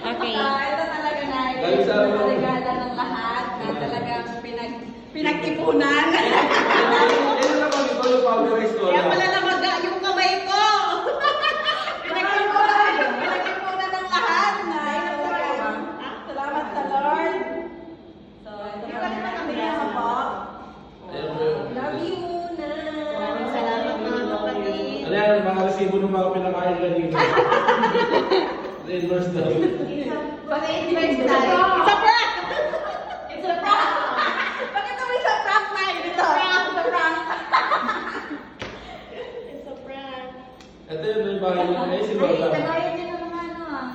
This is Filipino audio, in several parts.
Okay. Ito talaga na yung regala ng lahat na talagang pinag-ipunan. Ano naman ito yung favorite ko? Kaya pala namaga yung kamay ko. Pinag-ipunan ng lahat na ito talaga. Salamat sa Lord. So, ito talaga kami po. Love you na. Maraming salamat mga kapatid. Ano yan, mga resibo ng mga pinakain kanina. Reimburse daw. Pag-invest tayo. It's a prank! It's a prank! Bakit kami sa prank na yun dito? It's a prank! It's a prank. Ito yung may bahay na. Eh, si Ay, Bata. tagayin niyo ng mga ano ah.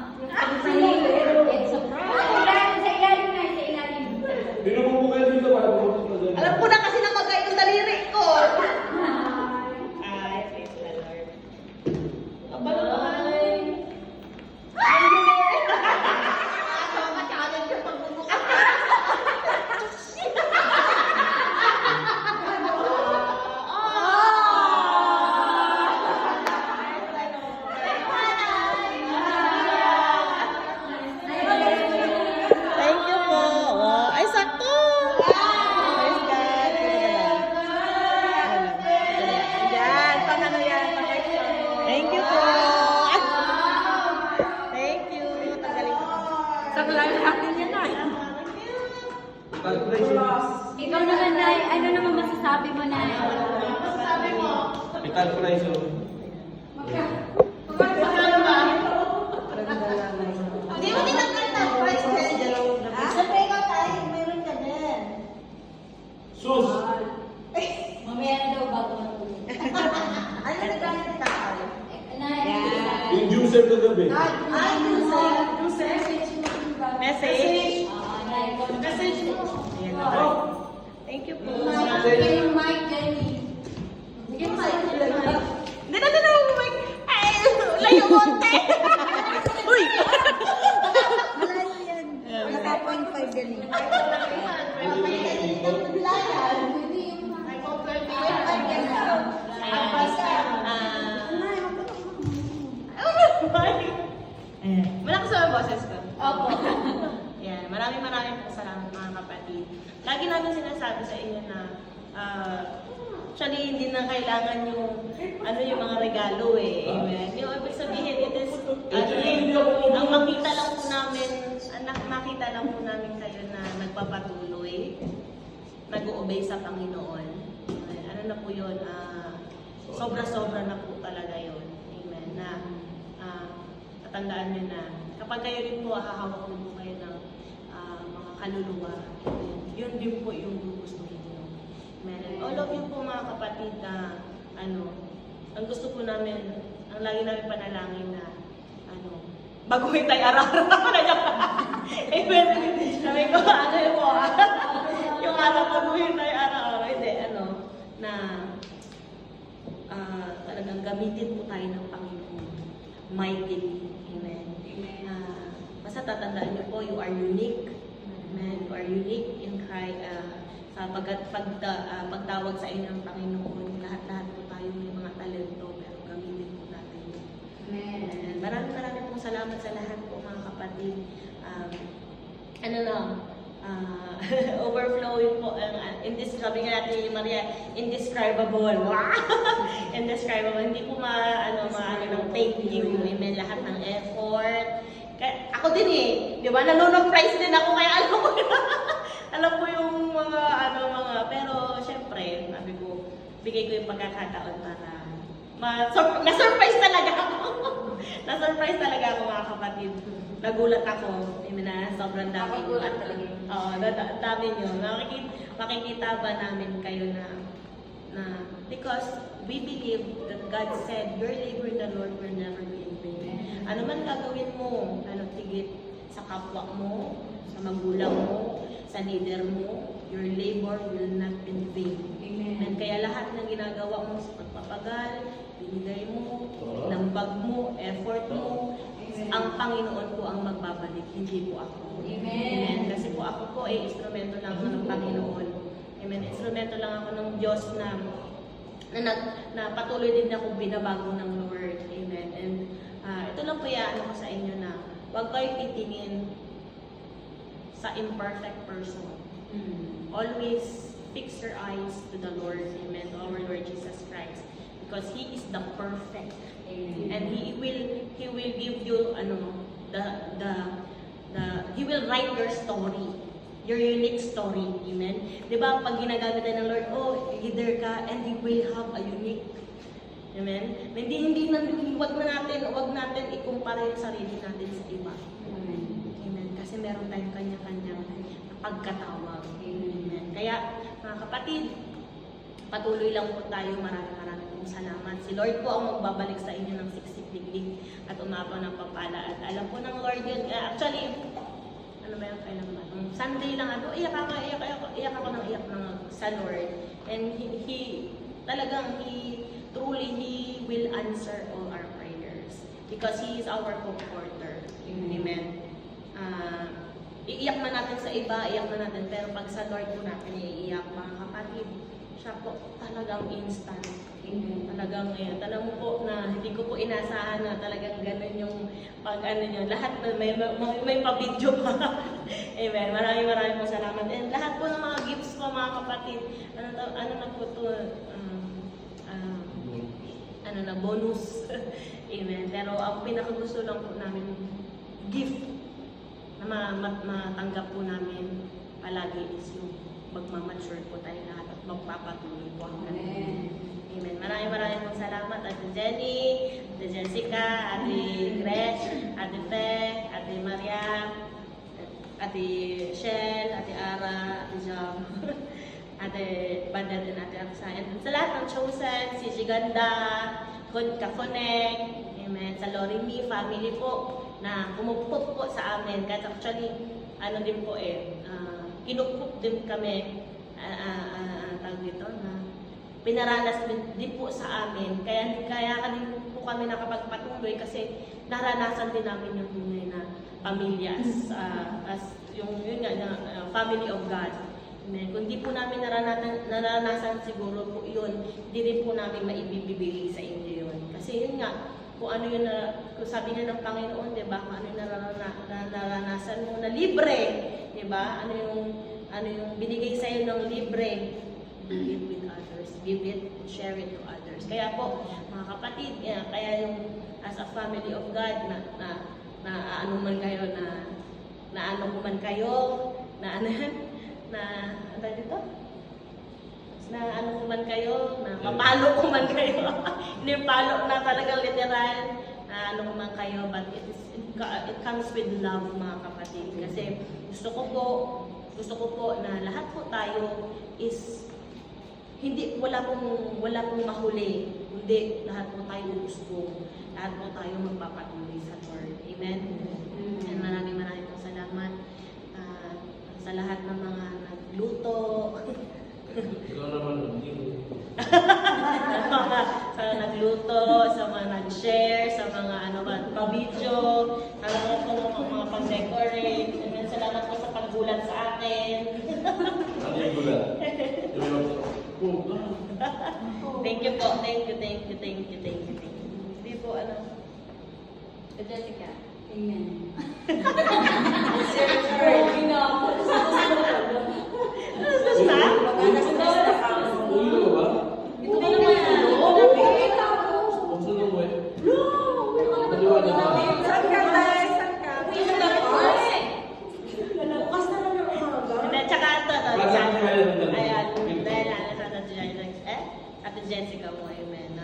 It's a prank. Sa ilalim na, sa ilalim. Binububukay dito para pumunta na dyan. Alam ko na kasi namaga yung daliri ko. Ay, praise the Lord. Abalo pa nga. Thank you po. Wow. Ay, sakto. Praise God. Ayan, pang ano yan, pang extra. Thank you po. Thank you. Tanggalin ko. Sa kulay natin yan na. Calculation. Ikaw naman, Nay, ano naman masasabi mo, Nay? Masasabi mo? May calculation. Magkano ba? Hindi mo tinanggal na price tag. Siyempre ikaw tayo, meron ka din. Sus! Mamaya na daw bago matulog. Ano na gamit ni Tatay? Nay, Yung juicer kagabi. Ay, message. Nay, ikaw naman. Message mo. Ayan na. Thank you po. Bigyan yung mic, Jenny. Bigyan mo sa mic. Hindi na, Mike. Ay, layo konti. Uy! Malayo yan. Naka 0.5 yan eh. Hindi yung Malakas ang boses ko. Opo. Yan, maraming po salamat mga kapatid. Lagi namin sinasabi sa inyo na actually hindi na kailangan yung mga regalo eh. Amen. Yung ibig sabihin, it is ang makita lang po namin, makita lang po namin kayo na nagpapatuloy, nag-o-obey sa Panginoon. Amen. Ano na po yun? Sobra-sobra na po talaga yun. Amen. Na tatandaan nyo na kapag kayo rin po hahawak po kayo ng mga kaluluwa, yun din po yung gugustuhin nyo. Amen. And all of you po mga kapatid na ang gusto po namin, ang lagi namin panalangin na baguhin tayo araw-araw. Amen. Sabi ko, yun po yung araw, baguhin tayo araw-araw. Hindi, na talagang gamitin po tayo ng Panginoon mightily. Amen. Basta tatandaan niyo po, you are unique. Amen. You are unique in Christ. Sa pagtawag sa inyo ng Panginoon, lahat-lahat po tayo may mga talento, pero gamitin po natin yun. Amen. Maraming pong salamat sa lahat po mga kapatid. Overflowing po sabi nga natin ni Maria, indescribable. Indescribable. Hindi po maano ng fake you. Amen. Lahat ng effort. Kaya, ako din eh. Di ba? Nanonog price din ako. Kaya alam ko yung mga pero syempre, sabi ko, bigay ko yung pagkakataon para na-surprise talaga ako. Na-surprise talaga ako mga kapatid. Nagulat ako. Sobrang dami nyo. Dami nyo. Makikita ba namin kayo na because we believe that God said, your labor in the Lord will never be in vain. Ano man gagawin mo, tigit sa kapwa mo, sa magulang mo, sa leader mo, your labor will not be in vain. Amen. Kaya lahat ng ginagawa mo sa pagpapagal, binigay mo, nambag mo, effort mo, ang Panginoon po ang magbabalik, hindi po ako. Amen. Kasi po ako po ay instrumento lang ako ng Panginoon. Amen. Instrumento lang ako ng Diyos na patuloy din ako binabago ng Lord. Amen. And ito lang po ko sa inyo na huwag kayo titingin sa imperfect person. Always fix your eyes to the Lord, amen, to our Lord Jesus Christ, because He is the perfect, and He will give you He will write your story, your unique story, amen. Di ba pag ginagamit tayo ng Lord, leader ka, and He will have a unique, amen. Wag natin ikumpara yung sarili natin sa iba, amen, kasi meron tayong kanya-kanyang pagkatawag. Amen. Kaya, mga kapatid, patuloy lang po tayo. Maraming pong salamat. Si Lord po ang magbabalik sa inyo ng siksik-liglig at umapaw ng papala. At alam po ng Lord yun. Actually, kailan ba? Sunday lang iyak ako sa Lord. And He will answer all our prayers. Because He is our comforter. Amen. Iiyak man natin sa iba, iyak man natin, pero pag sa Lord po natin iiyak, mga kapatid, siya po talagang instant. Talagang alam mo po na hindi ko po inasahan na talagang ganun yung nyo, lahat may pa-video pa. Amen. Maraming po salamat. And lahat po ng mga gifts ko, mga kapatid, bonus. Amen. Pero ang pinakagusto lang po namin, gift na matanggap po namin palagi is yung magmamature po tayo lahat at magpapatuloy po hanggang Amen. Maraming pong salamat, Ate Jenny, Ate Jessica, Ate Gretch, Ate Fe, Ate Maria, Ate Shell, Ate Ara, Ate Jam, Ate Banda din, Ate Aksa, and sa lahat ng chosen, si Giganda, Ka-Connect, amen, sa Lorimi family po, na pumupok po sa amin. Kasi actually, din po kinupok din kami, tawag dito, na pinaranas din po sa amin. Kaya din po kami nakapagpatuloy kasi naranasan din namin yung tunay na pamilya as family of God. Amen. Kung di po namin naranasan siguro po yun, hindi rin po namin maibibigay sa inyo yun. Kasi yun nga, kung ano yun kung sabi na ng Panginoon, di ba? Kung ano yung naranasan mo na libre, di ba? Ano yung binigay sa iyo ng libre, give it with others, give it, share it to others. Kaya po, mga kapatid, kaya yung as a family of God na ano man kayo na mapalo ko man kayo. Hindi palo na talagang literal na ano man kayo, but it comes with love, mga kapatid. Kasi gusto ko po na lahat po tayo is wala pong mahuli. Hindi, lahat po tayo gusto. Lahat po tayo magpapatuloy sa Lord. Amen. And maraming po salamat sa lahat ng mga nagluto. Ikaw naman, sa nagluto, sa mga nag-share, sa mga pa-video, salamat po ng mga pag-decorate. Salamat po sa paggulat sa akin. ano yung gulat? Thank you po. Thank you. Hindi po, Jessica. Amen. Ulo ba? Ito ka naman. Magsunong mo eh. Maliwanag ba? Saan ka tayo? Saan ka? Bukas na lang ng umaga. At saka ito, Saan ka tayo? ayan, dahil Ate Jessica mo, amen,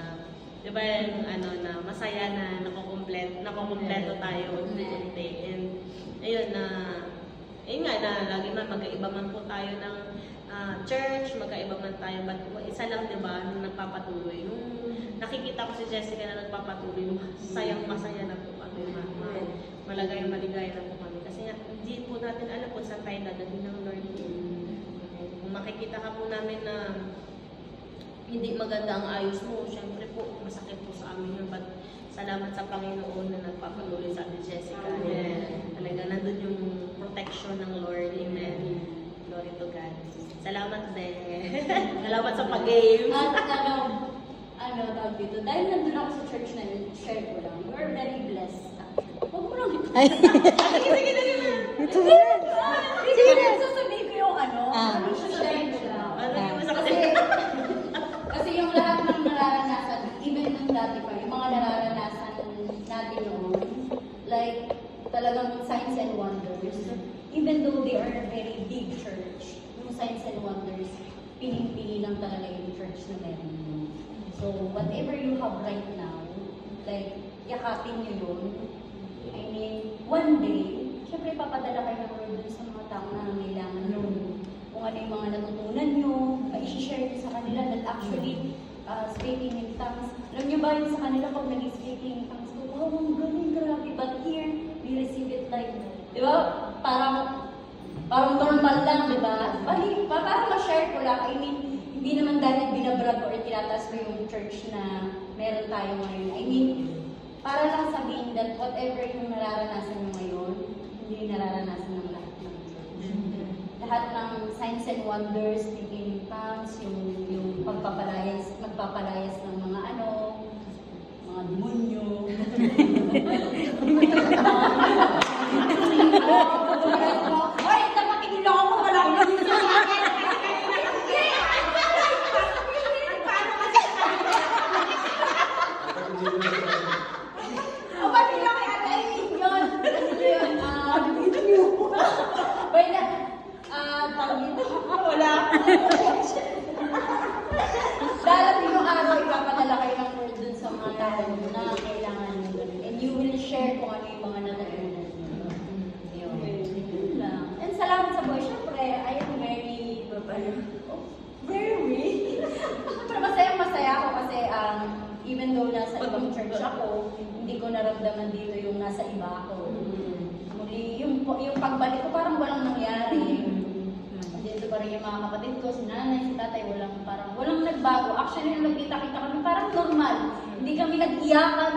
di ba yung na masaya na nakukumpleto tayo unti-unti. And ayun lagi man magkaiba man po tayo ng church, magkaiba man tayo, but isa lang, di ba, nung nagpapatuloy. Nung nakikita ko si Jessica na nagpapatuloy, masaya na po kami, maligaya na po kami. Kasi hindi po natin alam kung saan tayo dadalhin ng Lord. Kung makikita ka po namin na hindi maganda ang ayos mo, syempre po, masakit po sa amin yun. But salamat sa Panginoon na nagpapatuloy sa atin, Jessica. Amen. Talaga nandun yung protection ng Lord. Amen. Glory to God. Salamat din. Salamat sa pag-game. At tawag dito, dahil nandun ako sa church na yun, share ko lang, we're very blessed. Huwag mo lang ito. Ay. Ito na. Sige, sasabihin ko yung ano. Ah. Share ko lang. Ano yung sa Kasi, kasi yung lahat ng nararanasan, even nung dati pa, yung mga nararanasan natin noon, like, talagang signs and wonders, even though they are a very big church, yung signs and wonders, piling-pili lang talaga yung church na meron yun. So, whatever you have right now, like, yakapin nyo yun. I mean, one day, syempre papadala kayo ng word dun sa mga taong nangangailangan yun. Kung ano yung mga natutunan nyo, i-share nyo sa kanila that actually, speaking in tongues. Alam nyo ba yun sa kanila pag nag-speaking in tongues, wow, ang galing, grabe. But here, we receive it like, di ba? Parang normal lang, di ba? Parang ma-share ko lang. I mean, hindi naman dahil binabrag or tinataas ko yung church na meron tayo ngayon. I mean, para lang sabihin that whatever yung nararanasan nyo ngayon, hindi nararanasan ng lahat ng church. Lahat ng signs and wonders, speaking in tongues, yung magpapalayas ng mga mga demonyo. Hoy, napakinig ako, wala ko na dito sa akin. O, ba't nila kay Ate Aileen yun? Wait na, tawag dito. Wala. Darating yung araw, ipapadala kayo ng word dun sa mga tao na kailangan nyo ganun. And you will share kung ano yung mga natutunan nyo. Yun lang. And salamat sa boy. Siyempre, I am very weak. Pero masaya ako kasi even though nasa ibang church ako, hindi ko naramdaman dito yung nasa iba ako. Muli, yung pagbalik ko parang walang nangyari. Dito pa rin yung mga kapatid ko, si nanay, si tatay, walang nagbago. Actually, nung nagkita-kita kami, parang normal. Hindi kami nag-iyakan,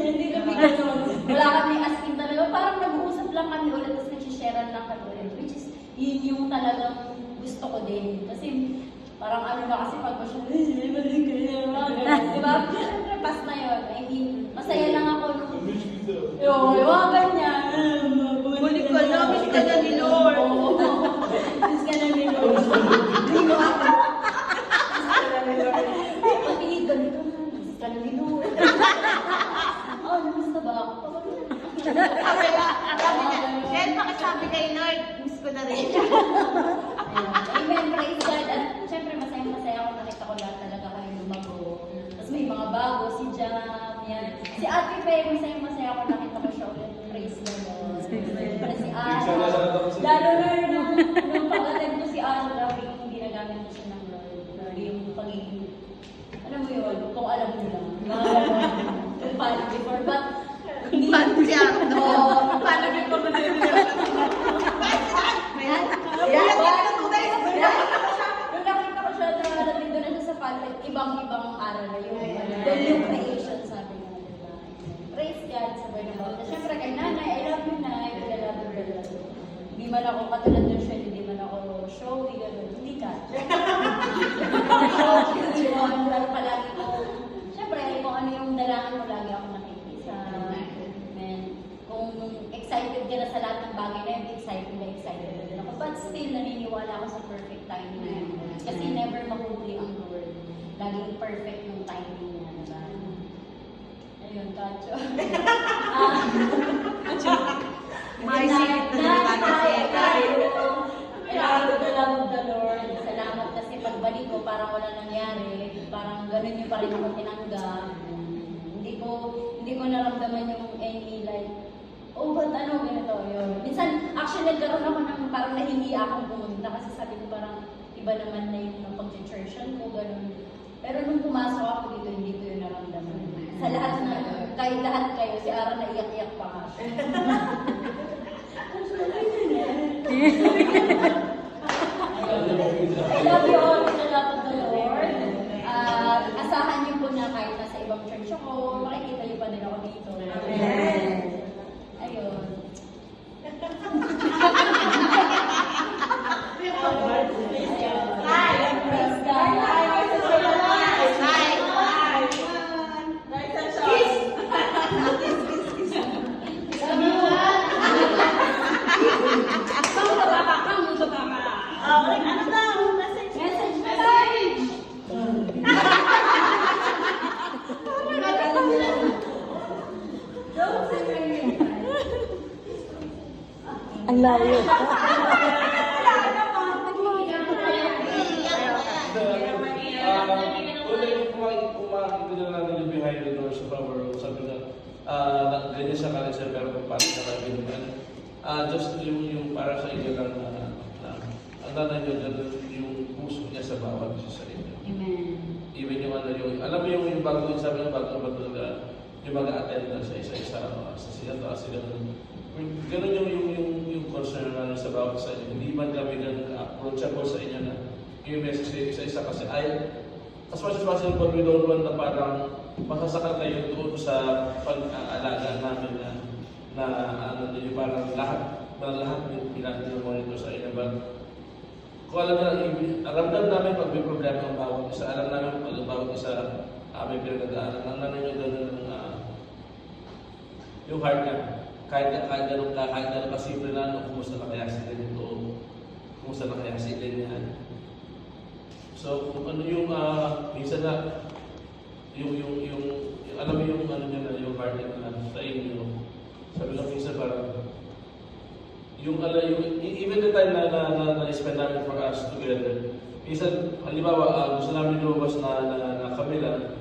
hindi kami gano'n. Wala kami as in talaga. Parang nag-uusap lang kami ulit, tapos nag-sharean lang kami ulit. Which is, yun yung talagang gusto ko din. Kasi, parang na kasi pag mo siya, balik kayo, diba? Siyempre, pas na yun. I mean, masaya lang ako nung, yung mga ganyan. Balik ka na, miss ka na ni Lord. Miss ka na ni Lord. Pati ganito na, miss ka na ni Lord. Oh, namusta ba ako? Sabi niya, Jen, pakisabi kay Lord, miss ko na rin. Amen, praise God. At syempre, masaya ako, nakita ko lahat talaga kayo lumago. Tapos may mga bago, si Jam, yan. Si Ate Faye, masaya ako, nakita ko siya ulit. Praise the Lord. Siyempre si Ara. Lalo na nung pag-attend ko si Ara, grabe yung ginagamit ko siya ng Lord. Yung pagiging, alam mo yun, kung alam mo lang. Kung paano before, but hindi. Paano siya? Oo. Paano before na din? Nung nakita ko siya, narating doon na siya sa pulpit, ibang-ibang aral na yung yung creation, sabi nga, diba? Praise God, sabi na ako. Siyempre kay nanay, I love you, nanay, I love you. Hindi man ako katulad ng siya, hindi man ako showy, gano'n. Hindi ka. Showy, pero palagi ko. Siyempre, kung ano yung dalangin mo, lagi ako nakikita. Kung excited ka na sa lahat ng bagay na yun, excited na din ako. But still, naniniwala ako sa perfect timing na yun. Kasi never mahuli ang Lord. Laging perfect yung timing niya, diba? Ayun, Kacho. May sikit na tayo. Salamat na lang the Lord. Salamat kasi pagbalik ko, parang wala nangyari. Parang ganun yung pa rin ako tinanggap. Hindi ko naramdaman yung any like, oh, ba't ganito, yun. Minsan, actually, nagkaroon ako ng parang nahingi akong pumunta kasi sabi ko parang iba naman na yung pag-churchan ko, gano'n. Pero nung pumasok ako dito, hindi ko yun naramdaman. Sa lahat na, kahit lahat kayo, si Ara naiyak-iyak pa nga siya. I love you all with the love of the Lord. Asahan niyo po na kahit nasa ibang church ako, makikita niyo pa din ako dito. Amen. Ayun. Hi! Praise God! Hi! Ang layo. Una yung kumakita na natin yung behind the doors of our room, sabi na, ganyan siya ka rin siya, pero kung paano siya kami naman. Just yung para sa inyo lang ang nanay nyo dyan, yung puso niya sa bawat isa sa inyo. Amen. Even yung alam mo yung bago yung sabi niya, bago yung mga attendance sa isa-isa, sa sila ganun yung concern namin sa bawat sa inyo. Hindi man kami ganun approachable sa inyo na yung message sa isa kasi as much as possible, we don't want na parang masasakal kayo doon sa pag-aalaga namin na yung parang lahat yung pinag-monitor sa inyo. But kung alam namin pag may problema ang bawat isa, alam namin pag ang bawat isa may pinagdaanan. Ang nanay nyo ganun yung heart niya. Kahit ganun kasimple na, kumusta na kaya si Eden ito, kumusta na kaya si Eden yan. So, kung ano yung, minsan na, alam mo yung ano niya na, yung heart niya na sa inyo, sabi lang minsan parang, even the time na-spend namin for us together, minsan, halimbawa, gusto namin lumabas na kami lang,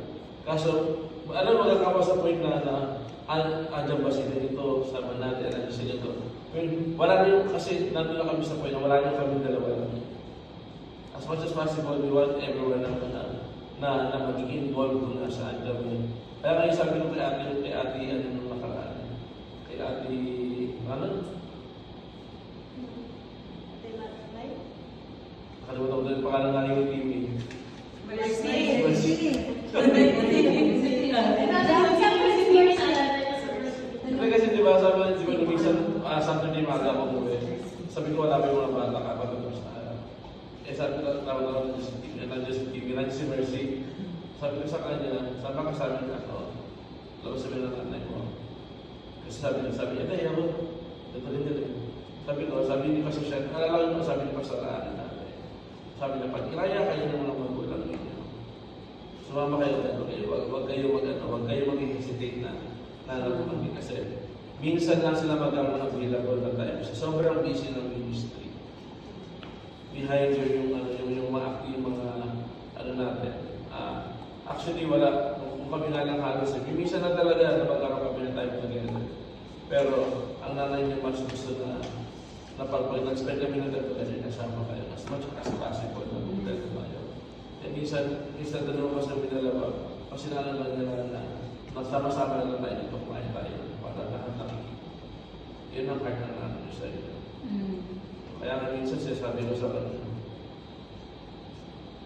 kaso, alam mo, magkakawa sa point na andyan ba sila dito, sama natin, andyan sila dito. Wala na yung, kasi nandun na kami sa point na wala na kami dalawa lang. As much as possible, we want everyone na magiging involved kung nasa andyan mo. Kaya ngayon sabi ko kay ate, nung nakaraan, kay ate, nakalimutan ko yung pangalan nga yung TV. Hindi kasi diba, sabi ko, minsan, Saturday maga ako umuwi. Sabi ko, wala pa yung mga bata kapatid sa sabi ko, tawag nandiyan si Mercy. Sabi ko sa kanya, sama ka sa amin ako. Labas sabi ng nanay ko. Kasi sabi niya, ay ako, ito rin. Sabi ni Pastor Shen, alalawin ko, sabi ni Pastor Raan natin. Sabi niya, pag ilaya kayo ng mga magulang ninyo, sumama kayo na huwag kayo mag-hesitate na nalaman kasi minsan lang sila magkaroon ng available na time. Sobrang busy ng ministry. Behind yung mga natin. Actually, wala. Kung kami nga lang halos, minsan na talaga na magkaroon kami ng time together. Pero, ang nanay niya mas gusto na pag nag-spend kami ng time together, nasama kayo. As much as possible na mag-time kayo. And minsan tanong ko sa pinalawa, kasi nalang nila na magsama-sama na lang tayo dito, kumain tayo. Para lahat nakikita. Yun ang heart ng nanay niya sa iyo. Kaya nga minsan sabi ko sa kanya.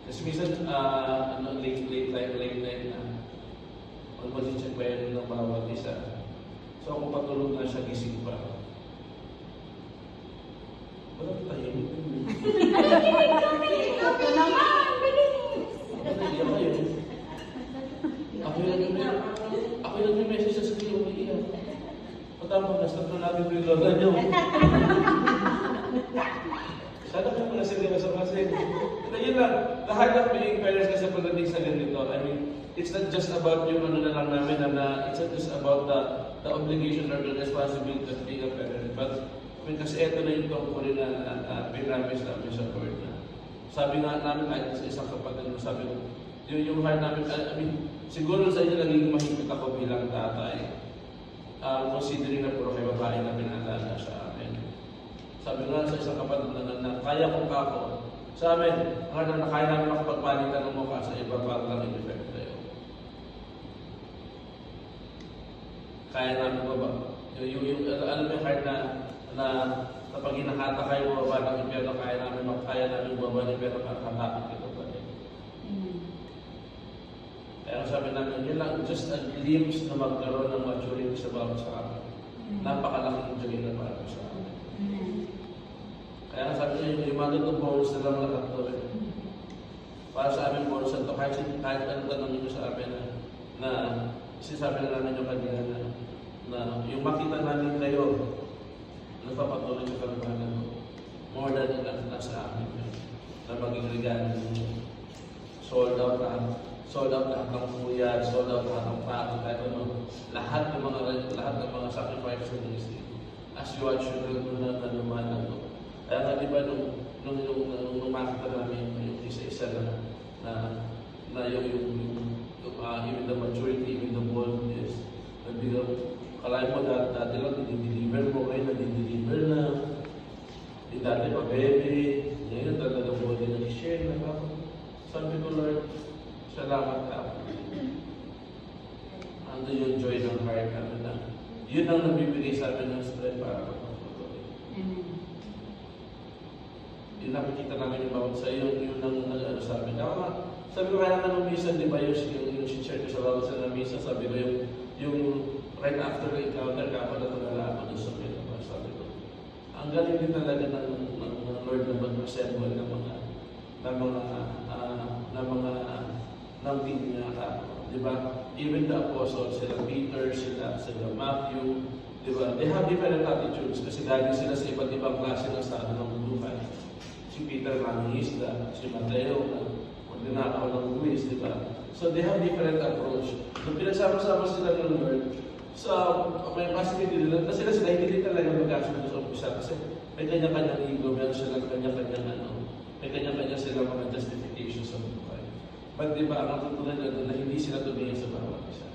Kasi minsan, late night na. Mag-check pa yun ng bawat isa. So ako patulog na siya, gising pa. Wala pa tayo. Ito naman! Naiiyak kayo. Ako yung nag-message sa kanya, umiiyak. Patama, nastap na namin yung lola niyo. Sana ka muna seryoso kasi. Yun lang, lahat ng being parents kasi pagdating sa ganito, I mean, it's not just about yung ano na lang namin it's not just about the obligation or the responsibility of being a parent. But, I mean, kasi ito na yung tungkulin na pinamis namin sa Lord na. Sabi nga namin kahit sa isang kapatid mo, sabi ko, yung heart namin, I mean, siguro sa inyo naging mahigpit ako bilang tatay. Considering na puro kay babae na pinadala sa amin. Sabi nga sa isang kapatid na kaya kong kako, sa amin, na kaya namin makapagpalitan ng mukha sa iba para lang in-effect tayo. Kaya namin ba ba? Alam mo yung heart na kapag hinahata kayo baba ng impyerno, kaya namin baba ng impyerno para hatapit ito pa rin. Kaya sabi namin, yun lang, just a glimpse na magkaroon ng maturity sa bawat sa amin. Napakalaking joy na para sa amin. Kaya sabi niya, yung mga ganitong bonus na lang lahat to. Para sa amin, bonus na ito. Kahit anong tanong nyo sa amin na sinasabi na namin yung kanina na yung makita namin kayo, nagpapatuloy sa kalimangan mo. More than enough na sa amin. Na maging regalo nyo. Sold out lahat ng kuya, sold out lahat ng pato, kahit ano, lahat ng mga sacrifices ng ministry. As watch yung na naman ano. Kaya nga di ba nung makita namin yung isa-isa na yung even the maturity, even the boldness, nabigyan, kalahin mo dati lang, dinideliver mo kayo, nadideliver na. Di dati pa baby, ngayon talagang body na share na ako. Sabi ko, Lord, salamat ka. Ando yung joy ng heart namin na yun ang nabibigay sa amin ng strength para magpapatuloy. Yun nakikita namin yung bawat sa iyo, yun ang sabi na. Sabi ko kaya naman minsan, di ba yung share ko sa bawat sa misa, sabi ko yung right after the encounter, kapag natulala ako doon sa pinabas, sabi ko, ang galing din talaga ng Lord na mag-assemble ng team niya ako. Di ba? Even the apostles, sila Peter, sila Matthew, di ba? They have different attitudes kasi galing sila sa iba't ibang klase ng estado ng buhay. Si Peter mangingisda, si Mateo magnanakaw ng buwis, di ba? So they have different approach. Nung pinagsama-sama sila ng Lord, may possibility nila na sila hindi talaga magkasundo sa umpisa kasi may kanya-kanyang ego, meron silang kanya-kanyang may kanya-kanya silang mga justification sa buhay. But di ba, ang tutunan nila na hindi sila tumingin sa bawat isa.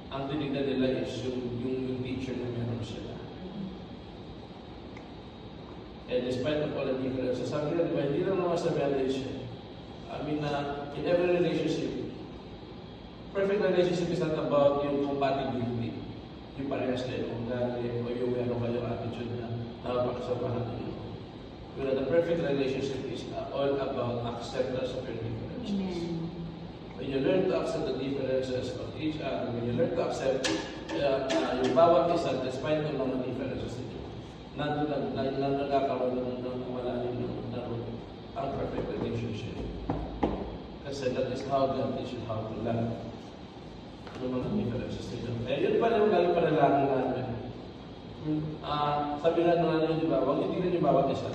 Ang tinignan nila is yung teacher na meron sila. And despite of all the differences, sabi na, di ba, hindi lang naman sa marriage. I mean, in every relationship, perfect relationship is not about yung compatibility. Yung parehas kayo kung dati o yung meron kayong attitude na napakasamahan ninyo. But the perfect relationship is all about acceptance of your differences. Amen. When you learn to accept the differences of each other, when you learn to accept yung bawat isa despite ng mga differences ninyo, nandun nagkakaroon ng malalim na ang perfect relationship. Kasi that is how God teaches you how to love. Yung mga differences ninyo. Yun pala yung galing panalangin namin. Sabi nga naman di ba, huwag itignan yung bawat isa.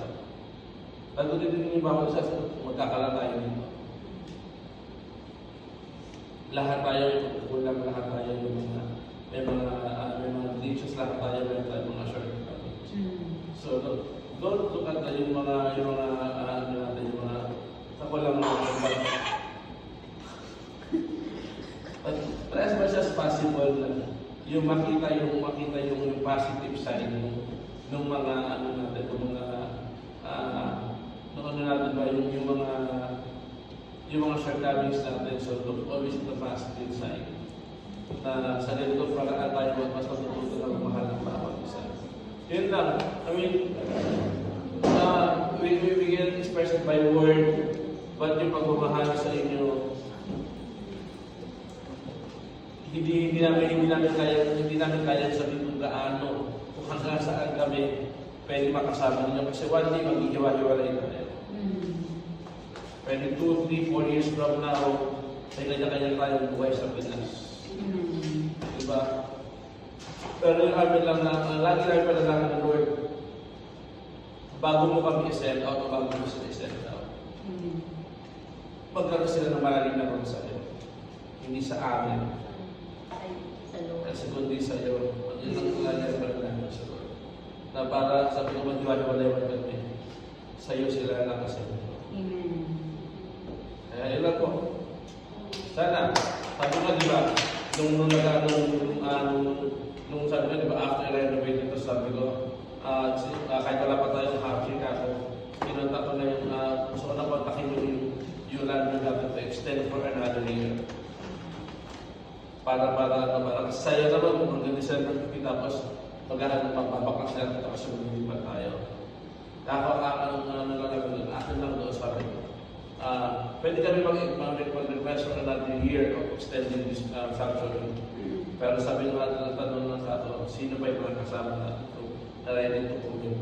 Pag itignan yung bawat isa, magkakala tayo dito. Lahat tayo, kulang lahat tayo yung may mga glitches, lahat tayo, may tayo mga shortcuts. So, don't look at yung mga ako lang but as much as possible yung makita yung positive side ng mga natin, yung mga shortcomings natin. So look always at the positive side. Na sa ganito paraan tayo mas matututo na mahal ng bawat isa. Yun lang. I mean, we get expressed by word, but yung pagmamahal sa inyo, hindi namin kaya sabihin kung gaano, kung hanggang saan kami pwede makasama ninyo. Kasi one day maghihiwa-hiwalay tayo. Pwede 2, 3, 4 years from now, may kanya-kanya tayong buhay sa Pinas. Diba? Pero yung amin lang na, lagi namin panalangin ng Lord, bago mo kami i-send out o bago mo sila i-send out. Magkaroon sila ng malalim na ron sa iyo. Hindi sa amin. Kasi kundi sa iyo. Yun ang lagi panalangin sa Lord. Na para sabi ko maghiwa-hiwalay kami, sa iyo sila nakasend. Amen. Kaya yun lang po. Sana, sabi ko di ba, nung sabi ko di ba, after renovate ito, sabi ko, kahit wala pa tayong half-year ako, pinunta ko na yung, gusto ko na kontakin yung land natin to extend for another year. Para saya naman kung hanggang December 50, tapos magbabakas na tapos sumunod pa tayo. Akin lang doon sabi ko. Pwede kami mag-request for another year of extending this sanctuary. Pero sabi nga natin, tanong lang sa ato, sino ba yung mga kasama natin na ready to commit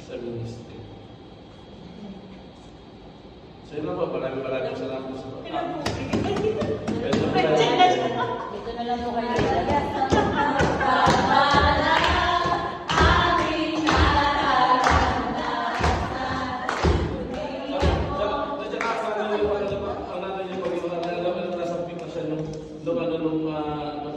sa ministry? So yun lang po, maraming salamat sa mga. Dito na lang po kayo. Nung